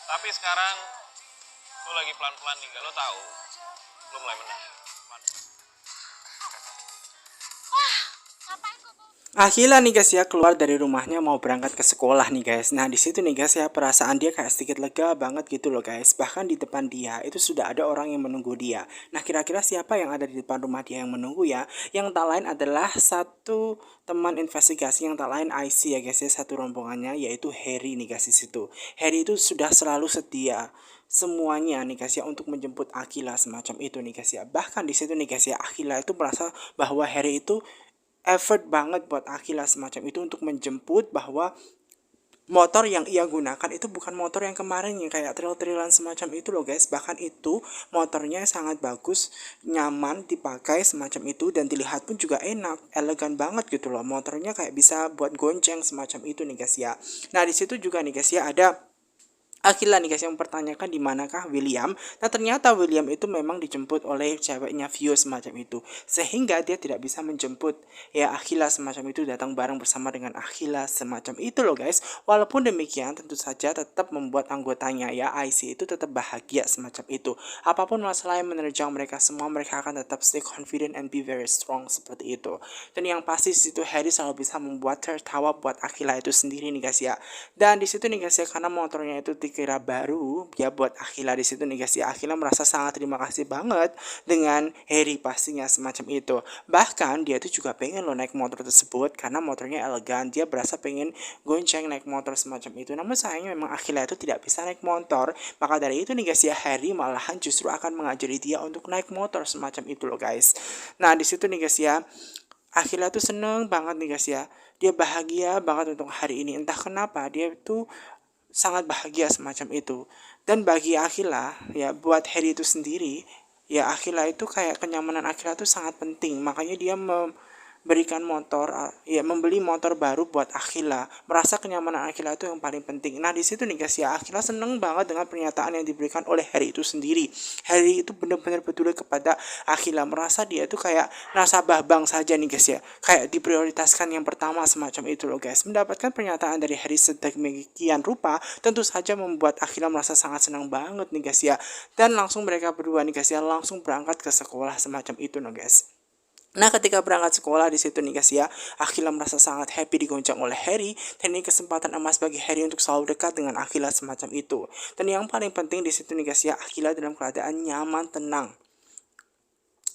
Tapi sekarang lu lagi pelan-pelan nih, lo tahu, lu mulai menang. Akhila nih guys ya keluar dari rumahnya mau berangkat ke sekolah nih guys. Nah di situ nih guys ya perasaan dia kayak sedikit lega banget gitu loh guys. Bahkan di depan dia itu sudah ada orang yang menunggu dia. Nah kira-kira siapa yang ada di depan rumah dia yang menunggu ya? Yang tak lain adalah satu teman investigasi yang tak lain IC ya guys ya, satu rombongannya yaitu Harry nih guys di situ. Harry itu sudah selalu setia semuanya nih guys ya untuk menjemput Akila semacam itu nih guys ya. Bahkan di situ nih guys ya Akila itu merasa bahwa Harry itu effort banget buat Akila semacam itu untuk menjemput bahwa motor yang ia gunakan itu bukan motor yang kemarin yang kayak trail-trailan semacam itu loh guys. Bahkan itu motornya sangat bagus, nyaman dipakai semacam itu, dan dilihat pun juga enak, elegan banget gitu loh. Motornya kayak bisa buat gonceng semacam itu nih guys ya. Nah di situ juga nih guys ya ada Akila nih guys yang mempertanyakan di manakah William. Nah ternyata William itu memang dijemput oleh ceweknya Vio semacam itu, sehingga dia tidak bisa menjemput ya Akila semacam itu datang bareng bersama dengan Akila semacam itu loh guys. Walaupun demikian tentu saja tetap membuat anggotanya ya IC itu tetap bahagia semacam itu. Apapun masalah yang menerjang mereka semua, mereka akan tetap stay confident and be very strong seperti itu. Dan yang pasti di situ Harry selalu bisa membuat tertawa buat Akila itu sendiri nih guys ya. Dan di situ nih guys ya karena motornya itu dikira baru ya buat Akila di situ nih guys ya. Akila merasa sangat terima kasih banget dengan Harry pastinya semacam itu. Bahkan dia tuh juga pengen lo naik motor tersebut karena motornya elegan. Dia berasa pengen gonceng naik motor semacam itu. Namun sayangnya memang Akila itu tidak bisa naik motor. Maka dari itu nih guys ya Harry malahan justru akan mengajari dia untuk naik motor semacam itu loh guys. Nah di situ nih guys ya Akila tuh seneng banget nih guys ya. Dia bahagia banget untuk hari ini. Entah kenapa dia tuh sangat bahagia semacam itu. Dan bagi Akila ya buat Harry itu sendiri ya Akila itu kayak kenyamanan Akila itu sangat penting. Makanya dia berikan motor ya membeli motor baru buat Akila, merasa kenyamanan Akila itu yang paling penting. Nah di situ nih guys ya Akila seneng banget dengan pernyataan yang diberikan oleh Harry itu sendiri. Harry itu benar-benar peduli kepada Akila, merasa dia itu kayak nasabah bank saja nih guys ya, kayak diprioritaskan yang pertama semacam itu loh guys. Mendapatkan pernyataan dari Harry sedemikian rupa tentu saja membuat Akila merasa sangat senang banget nih guys ya. Dan langsung mereka berdua nih guys ya langsung berangkat ke sekolah semacam itu nih guys. Nah ketika berangkat sekolah di situ nih guys ya Akila merasa sangat happy digoncang oleh Harry. Dan ini kesempatan emas bagi Harry untuk selalu dekat dengan Akila semacam itu. Dan yang paling penting di situ nih guys ya Akila dalam keadaan nyaman tenang.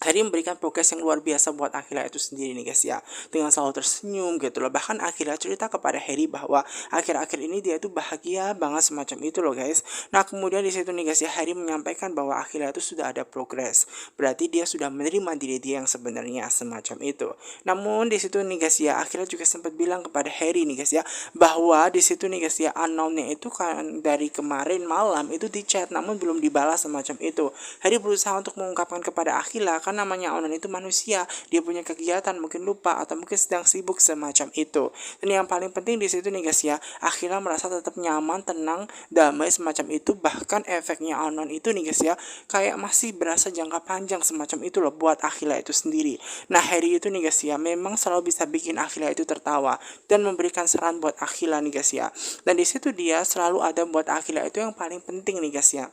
Harry memberikan progres yang luar biasa buat Akila itu sendiri nih guys ya. Dengan selalu tersenyum gitu loh. Bahkan Akila cerita kepada Harry bahwa akhir-akhir ini dia tuh bahagia banget semacam itu loh guys. Nah kemudian di situ nih guys ya Harry menyampaikan bahwa Akila itu sudah ada progres. Berarti dia sudah menerima diri dia yang sebenarnya semacam itu. Namun di situ nih guys ya Akila juga sempat bilang kepada Harry nih guys ya bahwa di situ nih guys ya unknownnya itu kan dari kemarin malam itu di chat namun belum dibalas semacam itu. Harry berusaha untuk mengungkapkan kepada Akila kan namanya Onan itu manusia, dia punya kegiatan mungkin lupa atau mungkin sedang sibuk semacam itu. Dan yang paling penting di situ nih guys ya Akila merasa tetap nyaman, tenang, damai semacam itu. Bahkan efeknya Onan itu nih guys ya kayak masih berasa jangka panjang semacam itu loh buat Akila itu sendiri. Nah Harry itu nih guys ya memang selalu bisa bikin Akila itu tertawa dan memberikan saran buat Akila nih guys ya. Dan di situ dia selalu ada buat Akila itu yang paling penting nih guys ya.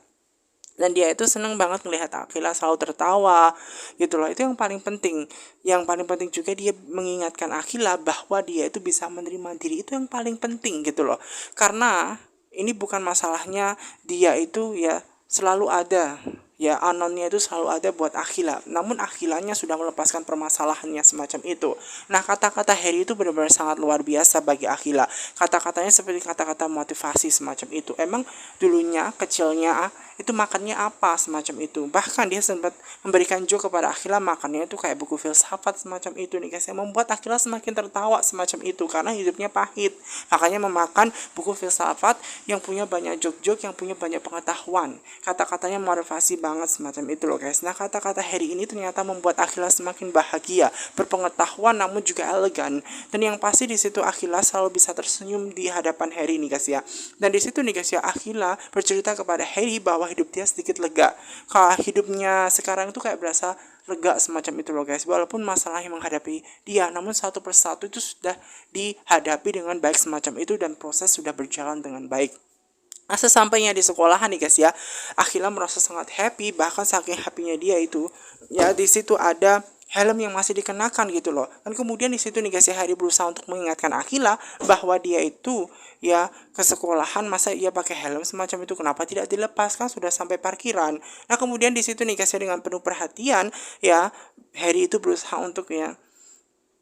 Dan dia itu seneng banget melihat Akila selalu tertawa gitu loh. Itu yang paling penting. Yang paling penting juga dia mengingatkan Akila bahwa dia itu bisa menerima diri, itu yang paling penting gitu loh. Karena ini bukan masalahnya dia itu ya selalu ada ya anonnya itu selalu ada buat Akila. Namun Akilanya sudah melepaskan permasalahannya semacam itu. Nah kata-kata Harry itu benar-benar sangat luar biasa bagi Akila. Kata-katanya seperti kata-kata motivasi semacam itu. Emang dulunya kecilnya itu makannya apa semacam itu. Bahkan dia sempat memberikan joke kepada Akila makannya itu kayak buku filsafat semacam itu nih guys, yang membuat Akila semakin tertawa semacam itu karena hidupnya pahit. Makanya memakan buku filsafat yang punya banyak joke-joke, yang punya banyak pengetahuan. Kata-katanya motivasi banget semacam itu loh guys. Nah kata-kata Harry ini ternyata membuat Akila semakin bahagia, berpengetahuan namun juga elegan. Dan yang pasti di situ Akila selalu bisa tersenyum di hadapan Harry nih guys ya. Dan di situ nih guys ya Akila bercerita kepada Harry bahwa hidup dia sedikit lega. Kalau hidupnya sekarang itu kayak berasa lega semacam itu loh guys. Walaupun masalah yang menghadapi dia, namun satu persatu itu sudah dihadapi dengan baik semacam itu dan proses sudah berjalan dengan baik. Nah, sesampainya di sekolahan nih guys ya, Akila merasa sangat happy, bahkan saking happynya dia itu, ya di situ ada helm yang masih dikenakan gitu loh. Dan kemudian di situ nih guys ya, Harry berusaha untuk mengingatkan Akila bahwa dia itu ya ke sekolahan masa ia pakai helm semacam itu, kenapa tidak dilepaskan, sudah sampai parkiran. Nah kemudian di situ nih guys ya, dengan penuh perhatian ya Harry itu berusaha untuk ya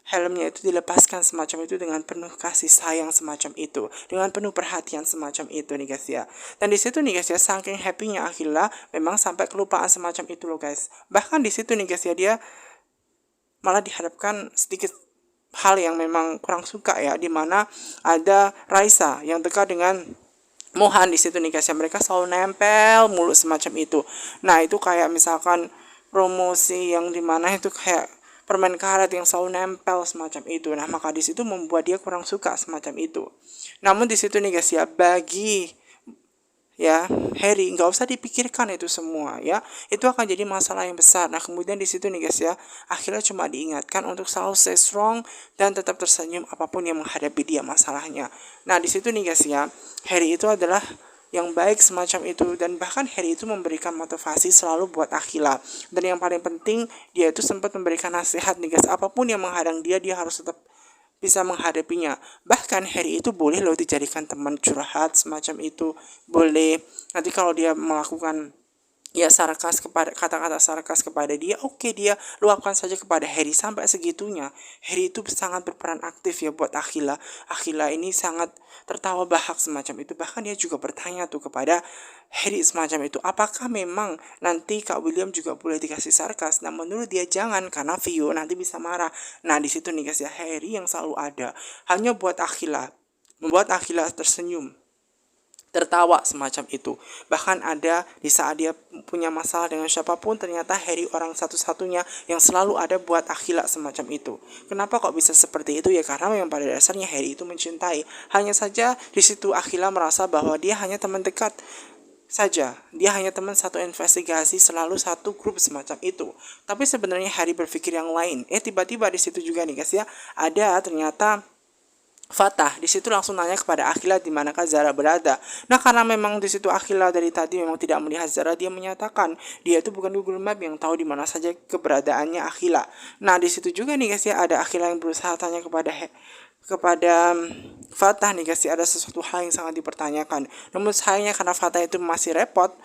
helmnya itu dilepaskan semacam itu dengan penuh kasih sayang semacam itu, dengan penuh perhatian semacam itu nih guys ya. Dan di situ nih guys ya, saking happynya Akila memang sampai kelupaan semacam itu loh guys. Bahkan di situ nih guys ya, dia malah dihadapkan sedikit hal yang memang kurang suka ya, dimana ada Raisa yang dekat dengan Mohan di situ nih guys ya, mereka selalu nempel mulu semacam itu. Nah itu kayak misalkan promosi yang dimana itu kayak permen karet yang selalu nempel semacam itu. Nah maka di situ membuat dia kurang suka semacam itu. Namun di situ nih guys ya, bagi ya Harry nggak usah dipikirkan itu semua ya, itu akan jadi masalah yang besar. Nah kemudian di situ nih guys ya, akhirnya cuma diingatkan untuk selalu stay strong dan tetap tersenyum apapun yang menghadapi dia masalahnya. Nah di situ nih guys ya, Harry itu adalah yang baik semacam itu, dan bahkan Harry itu memberikan motivasi selalu buat Akila. Dan yang paling penting, dia itu sempat memberikan nasihat nih guys, apapun yang menghadang dia, dia harus tetap bisa menghadapinya. Bahkan Harry itu boleh loh dijadikan teman curhat semacam itu, boleh nanti kalau dia melakukan ya sarkas kepada kata-kata sarkas kepada dia, oke, dia luapkan saja kepada Harry. Sampai segitunya Harry itu sangat berperan aktif ya buat Akila ini sangat tertawa bahak semacam itu. Bahkan dia juga bertanya tuh kepada Harry semacam itu, apakah memang nanti Kak William juga boleh dikasih sarkas? Nah menurut dia jangan, karena Vio nanti bisa marah. Nah di situ nih guys ya, Harry yang selalu ada hanya buat Akila, membuat Akila tersenyum, tertawa semacam itu. Bahkan ada di saat dia punya masalah dengan siapapun, ternyata Harry orang satu-satunya yang selalu ada buat Akila semacam itu. Kenapa kok bisa seperti itu ya? Karena memang pada dasarnya Harry itu mencintai. Hanya saja di situ Akila merasa bahwa dia hanya teman dekat saja, dia hanya teman satu investigasi, selalu satu grup semacam itu. Tapi sebenarnya Harry berpikir yang lain. Tiba-tiba di situ juga nih guys ya, ada ternyata Fatah di situ langsung nanya kepada Akila di manakah Zara berada. Nah karena memang di situ Akila dari tadi memang tidak melihat Zara, dia menyatakan dia itu bukan Google Map yang tahu di mana saja keberadaannya Akila. Nah di situ juga nih guys ya, ada Akila yang berusaha tanya kepada Fatah nih guys ya, ada sesuatu hal yang sangat dipertanyakan. Namun sayangnya karena Fatah itu masih repot,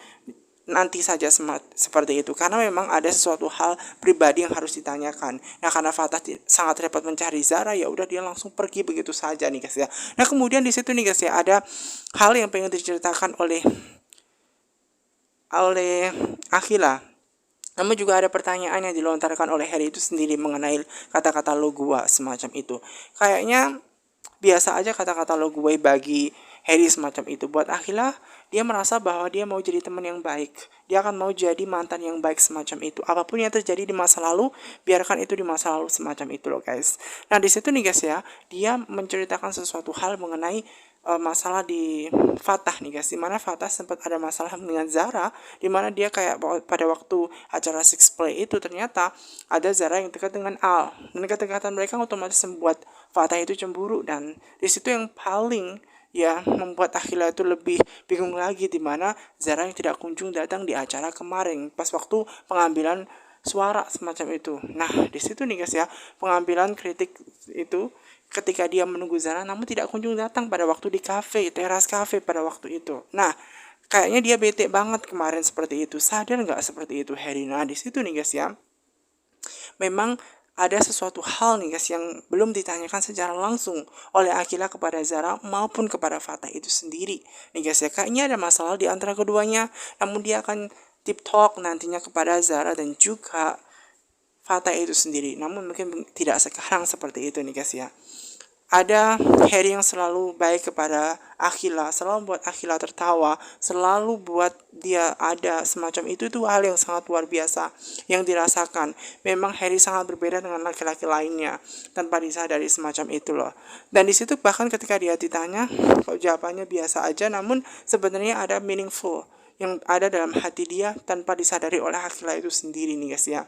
nanti saja seperti itu, karena memang ada sesuatu hal pribadi yang harus ditanyakan. Nah karena Fatah sangat repot mencari Zara, ya udah dia langsung pergi begitu saja nih guys ya. Nah kemudian di situ nih guys ya, ada hal yang pengen diceritakan oleh Akila. Namun juga ada pertanyaan yang dilontarkan oleh Harry itu sendiri mengenai kata-kata lo gua semacam itu. Kayaknya biasa aja kata-kata lo gue bagi Harry semacam itu. Buat Akila, dia merasa bahwa dia mau jadi teman yang baik. Dia akan mau jadi mantan yang baik semacam itu. Apapun yang terjadi di masa lalu, biarkan itu di masa lalu semacam itu loh guys. Nah di situ nih guys ya, dia menceritakan sesuatu hal mengenai masalah di Fatah nih guys, dimana Fatah sempat ada masalah dengan Zara, dimana dia kayak pada waktu acara Six Play itu ternyata ada Zara yang dekat dengan Al, dan kedekatan mereka otomatis membuat Fatah itu cemburu. Dan di situ yang paling ya membuat Akila itu lebih bingung lagi, dimana Zara yang tidak kunjung datang di acara kemarin pas waktu pengambilan suara semacam itu. Nah di situ nih guys ya, pengambilan kritik itu ketika dia menunggu Zara namun tidak kunjung datang pada waktu di teras kafe pada waktu itu. Nah kayaknya dia bete banget kemarin seperti itu. Sadar nggak seperti itu Harry? Nah di situ nih guys ya, memang ada sesuatu hal nih guys yang belum ditanyakan secara langsung oleh Akila kepada Zara maupun kepada Fatah itu sendiri nih guys ya. Kayaknya ada masalah di antara keduanya, namun dia akan deep talk nantinya kepada Zara dan juga Fatah itu sendiri. Namun mungkin tidak sekarang seperti itu nih guys ya. Ada Harry yang selalu baik kepada Akila, selalu buat Akila tertawa, selalu buat dia ada semacam itu hal yang sangat luar biasa yang dirasakan. Memang Harry sangat berbeda dengan laki-laki lainnya tanpa disadari semacam itu loh. Dan di situ bahkan ketika dia ditanya, kok jawabannya biasa aja, namun sebenarnya ada meaningful yang ada dalam hati dia tanpa disadari oleh Akila itu sendiri nih guys ya.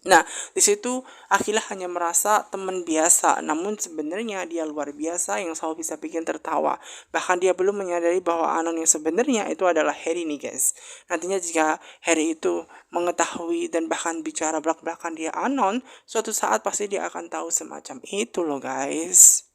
Nah, di situ Akila hanya merasa teman biasa, namun sebenarnya dia luar biasa yang selalu bisa bikin tertawa. Bahkan dia belum menyadari bahwa Anon yang sebenarnya itu adalah Harry nih guys. Nantinya jika Harry itu mengetahui dan bahkan bicara belak-belakan dia Anon, suatu saat pasti dia akan tahu semacam itu loh guys.